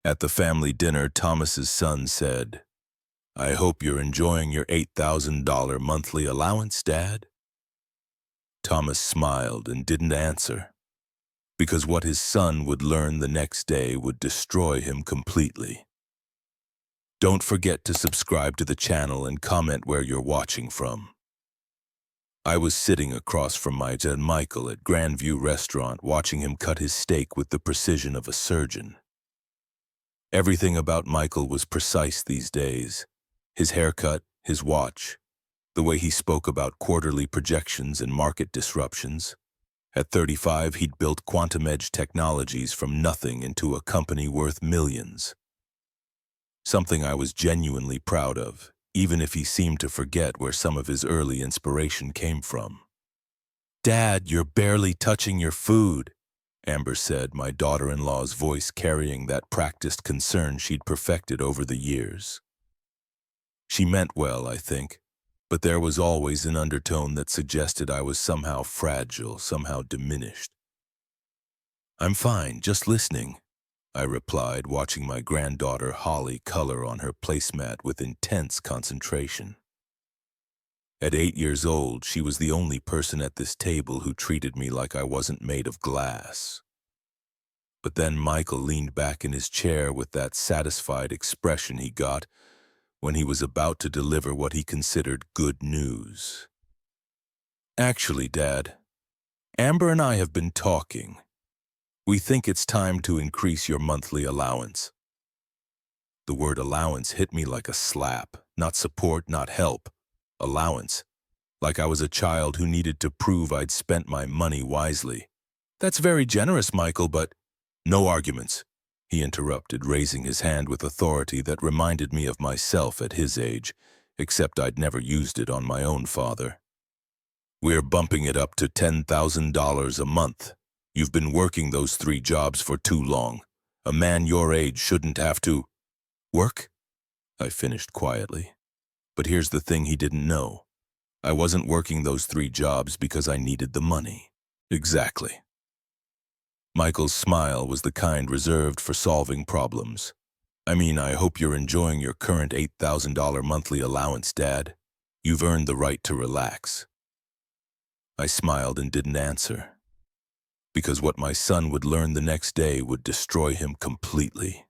At the family dinner, Thomas's son said, "I hope you're enjoying your $8,000 monthly allowance, Dad." Thomas smiled and didn't answer, because what his son would learn the next day would destroy him completely. Don't forget to subscribe to the channel and comment where you're watching from. I was sitting across from my dad Michael at Grandview Restaurant, watching him cut his steak with the precision of a surgeon. Everything about Michael was precise these days. His haircut, his watch, the way he spoke about quarterly projections and market disruptions. At 35, he'd built quantum-edge technologies from nothing into a company worth millions. Something I was genuinely proud of, even if he seemed to forget where some of his early inspiration came from. "Dad, you're barely touching your food," Amber said, my daughter-in-law's voice carrying that practiced concern she'd perfected over the years. She meant well, I think, but there was always an undertone that suggested I was somehow fragile, somehow diminished. "I'm fine, just listening," I replied, watching my granddaughter Holly color on her placemat with intense concentration. At 8 years old, she was the only person at this table who treated me like I wasn't made of glass. But then Michael leaned back in his chair with that satisfied expression he got when he was about to deliver what he considered good news. "Actually, Dad, Amber and I have been talking. We think it's time to increase your monthly allowance." The word allowance hit me like a slap. Not support, not help. Allowance. Like I was a child who needed to prove I'd spent my money wisely. "That's very generous, Michael, but—" "No arguments," he interrupted, raising his hand with authority that reminded me of myself at his age, except I'd never used it on my own father. "We're bumping it up to $10,000 a month. You've been working those 3 jobs for too long. A man your age shouldn't have to—" "Work?" I finished quietly. But here's the thing he didn't know. I wasn't working those 3 jobs because I needed the money. Exactly. Michael's smile was the kind reserved for solving problems. I hope you're enjoying your current $8,000 monthly allowance, Dad. You've earned the right to relax." I smiled and didn't answer, because what my son would learn the next day would destroy him completely.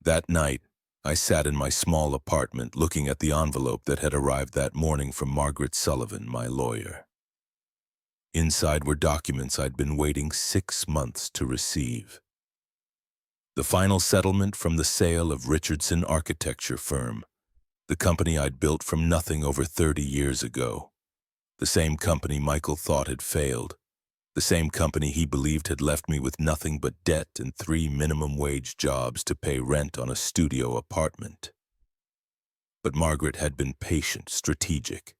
That night, I sat in my small apartment looking at the envelope that had arrived that morning from Margaret Sullivan, my lawyer. Inside were documents I'd been waiting 6 months to receive. The final settlement from the sale of Richardson Architecture Firm, the company I'd built from nothing over 30 years ago. The same company Michael thought had failed. The same company he believed had left me with nothing but debt and 3 minimum wage jobs to pay rent on a studio apartment. But Margaret had been patient, strategic.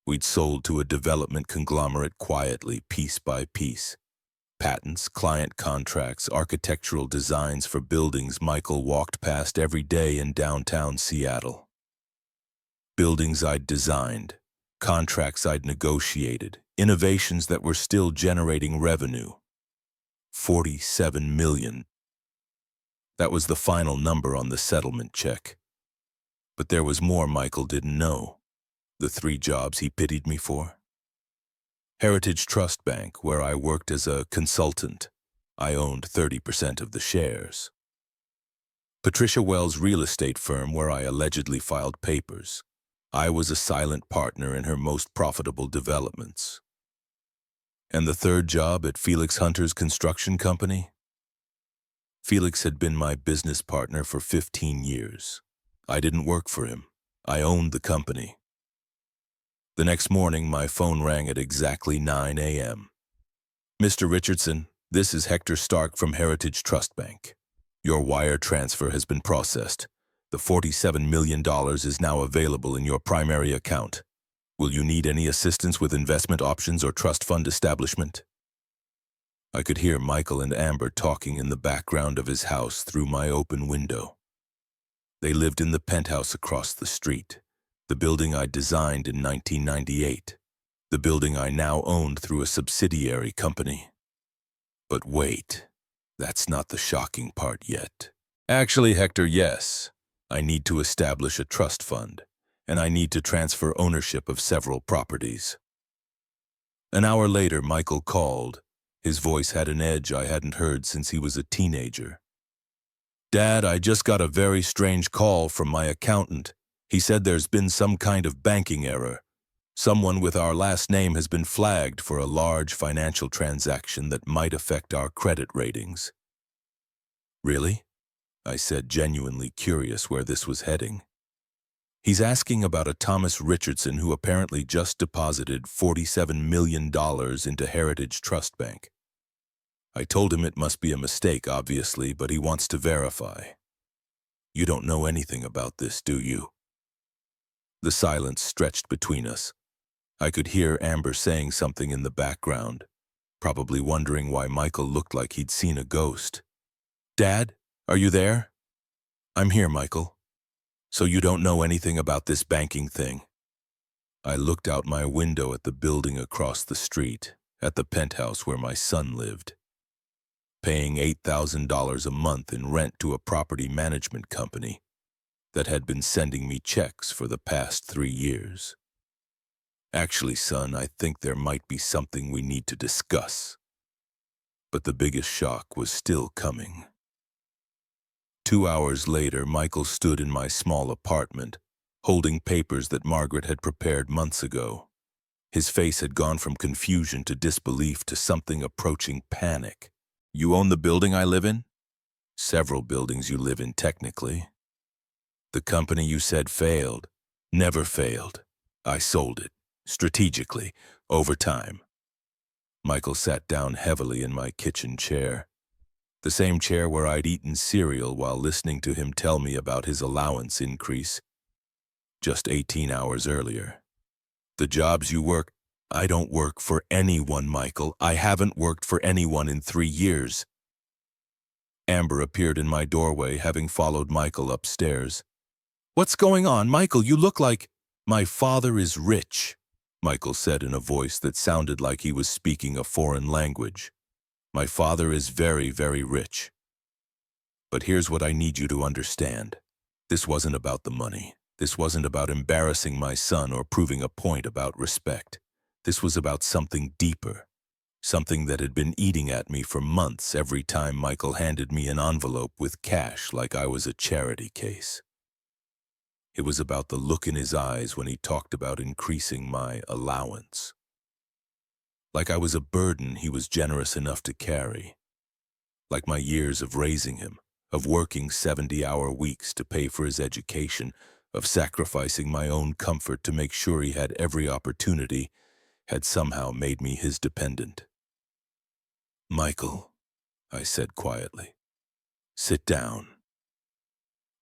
We'd sold to a development conglomerate quietly, piece by piece. Patents, client contracts, architectural designs for buildings Michael walked past every day in downtown Seattle. Buildings I'd designed, contracts I'd negotiated, innovations that were still generating revenue. 47 million. That was the final number on the settlement check. But there was more Michael didn't know. The 3 jobs he pitied me for. Heritage Trust Bank, where I worked as a consultant. I owned 30% of the shares. Patricia Wells' real estate firm, where I allegedly filed papers. I was a silent partner in her most profitable developments. And the 3rd job at Felix Hunter's construction company? Felix had been my business partner for 15 years. I didn't work for him. I owned the company. The next morning, my phone rang at exactly 9 a.m. "Mr. Richardson, this is Hector Stark from Heritage Trust Bank. Your wire transfer has been processed. The $47 million is now available in your primary account. Will you need any assistance with investment options or trust fund establishment?" I could hear Michael and Amber talking in the background of his house through my open window. They lived in the penthouse across the street, the building I designed in 1998, the building I now owned through a subsidiary company. But wait, that's not the shocking part yet. Actually, Hector, yes. I need to establish a trust fund, and I need to transfer ownership of several properties. An hour later, Michael called. His voice had an edge I hadn't heard since he was a teenager. Dad, I just got a very strange call from my accountant. He said there's been some kind of banking error. Someone with our last name has been flagged for a large financial transaction that might affect our credit ratings. Really? I said, genuinely curious where this was heading. He's asking about a Thomas Richardson who apparently just deposited $47 million into Heritage Trust Bank. I told him it must be a mistake, obviously, but he wants to verify. You don't know anything about this, do you? The silence stretched between us. I could hear Amber saying something in the background, probably wondering why Michael looked like he'd seen a ghost. Dad, are you there? I'm here, Michael. So you don't know anything about this banking thing? I looked out my window at the building across the street, at the penthouse where my son lived, paying $8,000 a month in rent to a property management company that had been sending me checks for the past 3 years. Actually, son, I think there might be something we need to discuss. But the biggest shock was still coming. 2 hours later, Michael stood in my small apartment, holding papers that Margaret had prepared months ago. His face had gone from confusion to disbelief to something approaching panic. You own the building I live in? Several buildings you live in, technically. The company you said failed, never failed. I sold it, strategically, over time. Michael sat down heavily in my kitchen chair, the same chair where I'd eaten cereal while listening to him tell me about his allowance increase just 18 hours earlier. The jobs you work, I don't work for anyone, Michael. I haven't worked for anyone in 3 years. Amber appeared in my doorway, having followed Michael upstairs. What's going on, Michael? You look like... My father is rich, Michael said in a voice that sounded like he was speaking a foreign language. My father is very, very rich. But here's what I need you to understand. This wasn't about the money. This wasn't about embarrassing my son or proving a point about respect. This was about something deeper, something that had been eating at me for months every time Michael handed me an envelope with cash like I was a charity case. It was about the look in his eyes when he talked about increasing my allowance. Like I was a burden he was generous enough to carry. Like my years of raising him, of working 70-hour weeks to pay for his education, of sacrificing my own comfort to make sure he had every opportunity, had somehow made me his dependent. Michael, I said quietly, sit down.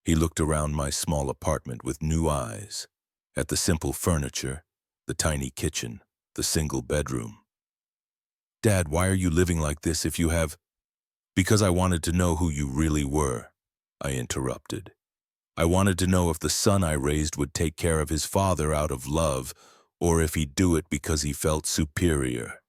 He looked around my small apartment with new eyes, at the simple furniture, the tiny kitchen, the single bedroom. Dad, why are you living like this if you have... Because I wanted to know who you really were, I interrupted. I wanted to know if the son I raised would take care of his father out of love, or if he'd do it because he felt superior.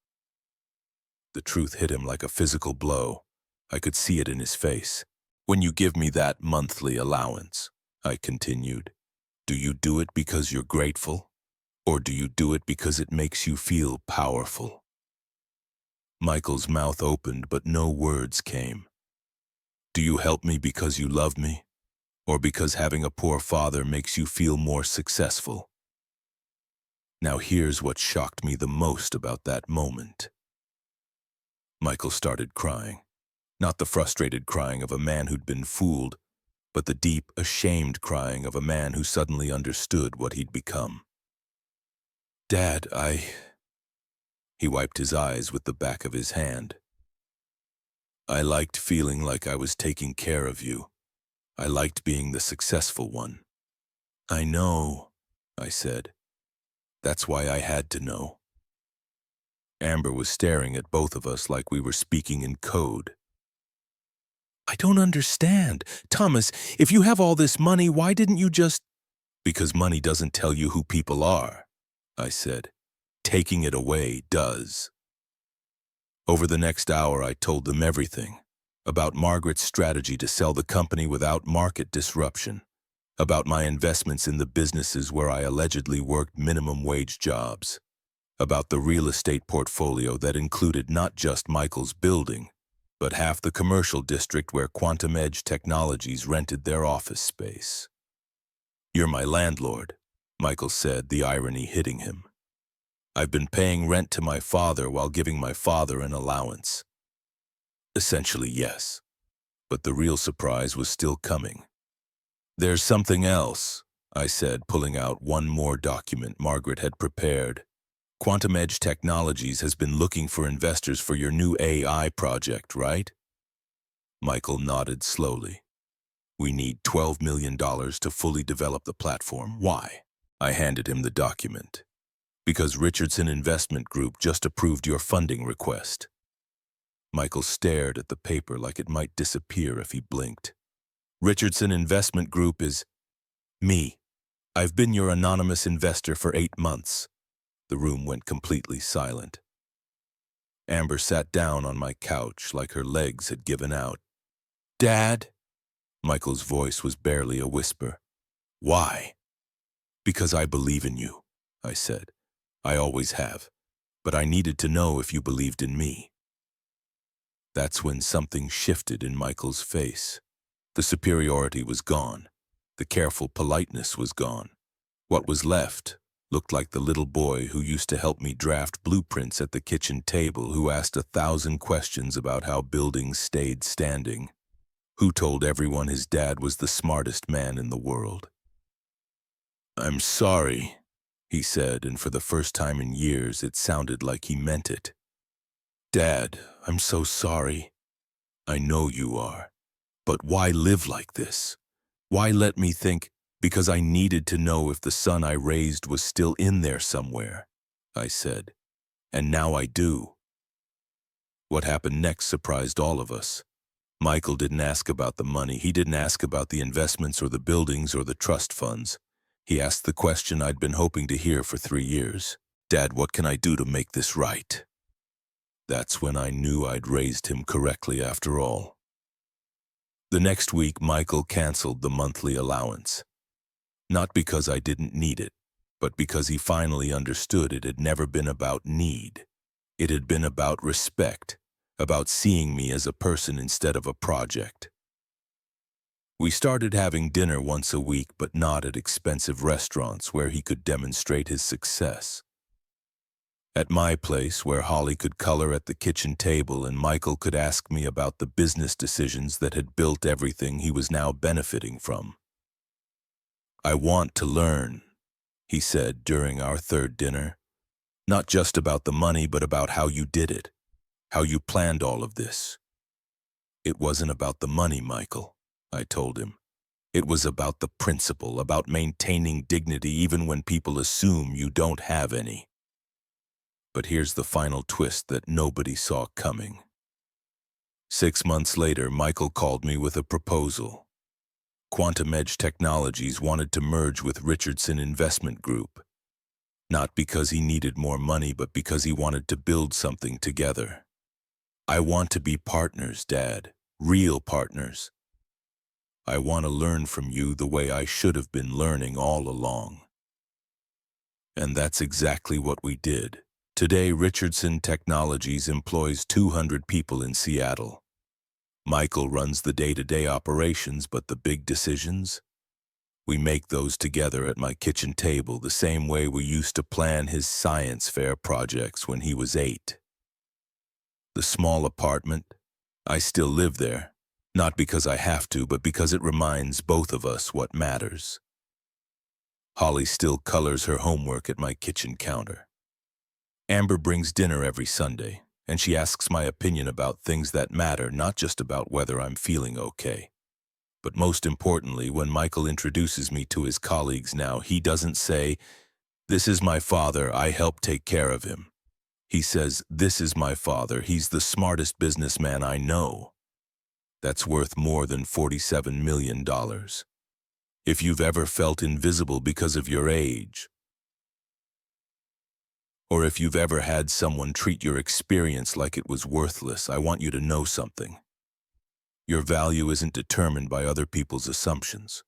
The truth hit him like a physical blow. I could see it in his face. When you give me that monthly allowance, I continued, do you do it because you're grateful, or do you do it because it makes you feel powerful? Michael's mouth opened, but no words came. Do you help me because you love me, or because having a poor father makes you feel more successful? Now here's what shocked me the most about that moment. Michael started crying. Not the frustrated crying of a man who'd been fooled, but the deep, ashamed crying of a man who suddenly understood what he'd become. Dad, He wiped his eyes with the back of his hand. I liked feeling like I was taking care of you. I liked being the successful one. I know, I said. That's why I had to know. Amber was staring at both of us like we were speaking in code. I don't understand. Thomas, if you have all this money, why didn't you just... Because money doesn't tell you who people are, I said. Taking it away does. Over the next hour, I told them everything. about Margaret's strategy to sell the company without market disruption, about my investments in the businesses where I allegedly worked minimum wage jobs, about the real estate portfolio that included not just Michael's building, but half the commercial district where Quantum Edge Technologies rented their office space. "You're my landlord," Michael said, the irony hitting him. "I've been paying rent to my father while giving my father an allowance." Essentially, yes. But the real surprise was still coming. "There's something else," I said, pulling out one more document Margaret had prepared. "Quantum Edge Technologies has been looking for investors for your new AI project, right?" Michael nodded slowly. "We need $12 million to fully develop the platform. Why?" I handed him the document. "Because Richardson Investment Group just approved your funding request." Michael stared at the paper like it might disappear if he blinked. "Richardson Investment Group is me. I've been your anonymous investor for 8 months. The room went completely silent. Amber sat down on my couch like her legs had given out. "Dad?" Michael's voice was barely a whisper. "Why?" "Because I believe in you," I said. "I always have. But I needed to know if you believed in me." That's when something shifted in Michael's face. The superiority was gone. The careful politeness was gone. What was left looked like the little boy who used to help me draft blueprints at the kitchen table, who asked 1,000 questions about how buildings stayed standing, who told everyone his dad was the smartest man in the world. "I'm sorry," he said, and for the first time in years it sounded like he meant it. "Dad, I'm so sorry." "I know you are. But why live like this? Why let me think?" "Because I needed to know if the son I raised was still in there somewhere," I said. "And now I do." What happened next surprised all of us. Michael didn't ask about the money. He didn't ask about the investments or the buildings or the trust funds. He asked the question I'd been hoping to hear for 3 years. "Dad, what can I do to make this right?" That's when I knew I'd raised him correctly after all. The next week, Michael canceled the monthly allowance. Not because I didn't need it, but because he finally understood it had never been about need. It had been about respect, about seeing me as a person instead of a project. We started having dinner once a week, but not at expensive restaurants where he could demonstrate his success. At my place, where Holly could color at the kitchen table and Michael could ask me about the business decisions that had built everything he was now benefiting from. "I want to learn," he said during our third dinner. "Not just about the money, but about how you did it, how you planned all of this." "It wasn't about the money, Michael," I told him. "It was about the principle, about maintaining dignity even when people assume you don't have any." But here's the final twist that nobody saw coming. 6 months later, Michael called me with a proposal. Quantum Edge Technologies wanted to merge with Richardson Investment Group. Not because he needed more money, but because he wanted to build something together. "I want to be partners, Dad, real partners. I want to learn from you the way I should have been learning all along." And that's exactly what we did. Today, Richardson Technologies employs 200 people in Seattle. Michael runs the day-to-day operations, but the big decisions? We make those together at my kitchen table, the same way we used to plan his science fair projects when he was 8. The small apartment, I still live there, not because I have to, but because it reminds both of us what matters. Holly still colors her homework at my kitchen counter. Amber brings dinner every Sunday, and she asks my opinion about things that matter, not just about whether I'm feeling okay. But most importantly, when Michael introduces me to his colleagues now, he doesn't say, "This is my father, I help take care of him." He says, "This is my father, he's the smartest businessman I know." That's worth more than $47 million. If you've ever felt invisible because of your age, or if you've ever had someone treat your experience like it was worthless, I want you to know something. Your value isn't determined by other people's assumptions.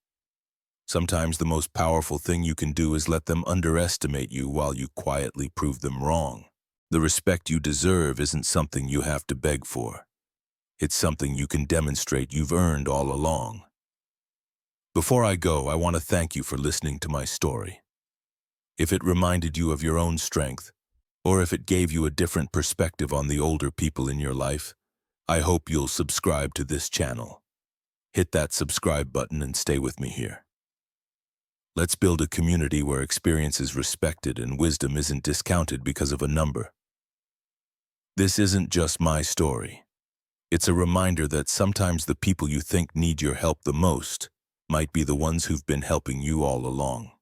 Sometimes the most powerful thing you can do is let them underestimate you while you quietly prove them wrong. The respect you deserve isn't something you have to beg for. It's something you can demonstrate you've earned all along. Before I go, I want to thank you for listening to my story. If it reminded you of your own strength, or if it gave you a different perspective on the older people in your life, I hope you'll subscribe to this channel. Hit that subscribe button and stay with me here. Let's build a community where experience is respected and wisdom isn't discounted because of a number. This isn't just my story. It's a reminder that sometimes the people you think need your help the most might be the ones who've been helping you all along.